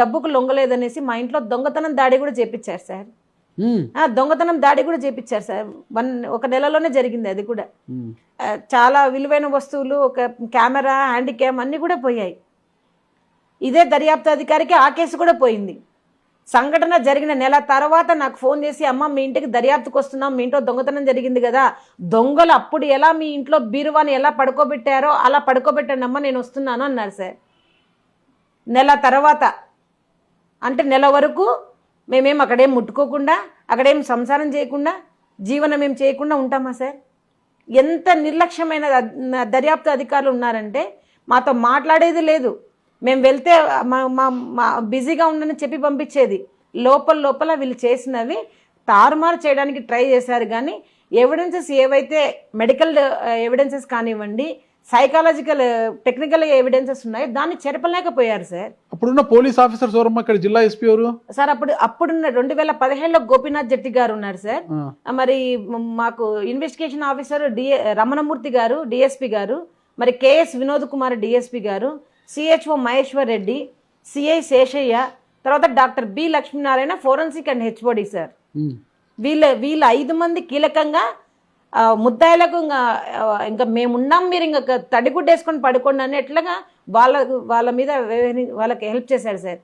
డబ్బుకు లొంగలేదనేసి మా ఇంట్లో దొంగతనం దాడి కూడా చేపించారు సార్. దొంగతనం దాడి కూడా చేపించారు సార్. ఒక నెలలోనే జరిగింది అది కూడా. చాలా విలువైన వస్తువులు, ఒక కెమెరా, హ్యాండీ క్యామ్ అన్నీ కూడా పోయాయి. ఇదే దర్యాప్తు అధికారికి ఆ కేసు కూడా పోయింది. సంఘటన జరిగిన నెల తర్వాత నాకు ఫోన్ చేసి, అమ్మ మీ ఇంటికి దర్యాప్తుకు వస్తున్నాం, మీ ఇంట్లో దొంగతనం జరిగింది కదా, దొంగలు అప్పుడు ఎలా మీ ఇంట్లో బీరువాని ఎలా పడుకోబెట్టారో అలా పడుకోబెట్టానమ్మా, నేను వస్తున్నాను అన్నారు సార్. నెల తర్వాత అంటే నెల వరకు మేమేం అక్కడేం ముట్టుకోకుండా, అక్కడేం సంసారం చేయకుండా, జీవనం ఏం చేయకుండా ఉంటామా సార్? ఎంత నిర్లక్ష్యమైన దర్యాప్తు అధికారులు ఉన్నారంటే మాతో మాట్లాడేది లేదు. మేము వెళ్తే మా బిజీగా ఉండని చెప్పి పంపించేది. లోపల వీళ్ళు చేసినవి తారుమారు చేయడానికి ట్రై చేశారు. కానీ ఎవిడెన్సెస్ ఏవైతే మెడికల్ ఎవిడెన్సెస్ కానివ్వండి, సైకాలజికల్ టెక్నికల్ ఎవిడెన్సెస్ ఉన్నాయో దాన్ని చెరపలేకపోయారు సార్. అప్పుడున్న పోలీస్ ఆఫీసర్ ఎవరమ్మా ఇక్కడ జిల్లా ఎస్పీ ఎవరు సార్? అప్పుడున్న 2017లో గోపీనాథ్ జట్టి గారు ఉన్నారు సార్. మరి మాకు ఇన్వెస్టిగేషన్ ఆఫీసర్ రమణమూర్తి గారు డిఎస్పీ గారు, మరి కేఎస్ వినోద్ కుమార్ డిఎస్పీ గారు, సిహెచ్ఓ మహేశ్వర్ రెడ్డి, సిఐ శేషయ్య, తర్వాత doctor B Lakshminarayana forensic and HOD sir. వీళ్ళ 5 మంది కీలకంగా ముద్దాయిలకు ఇంకా మేమున్నాం, మీరు ఇంకా తడిగుడ్డేసుకొని పడుకోండి అనేట్లుగా వాళ్ళ మీద వాళ్ళకి హెల్ప్ చేశారు సార్.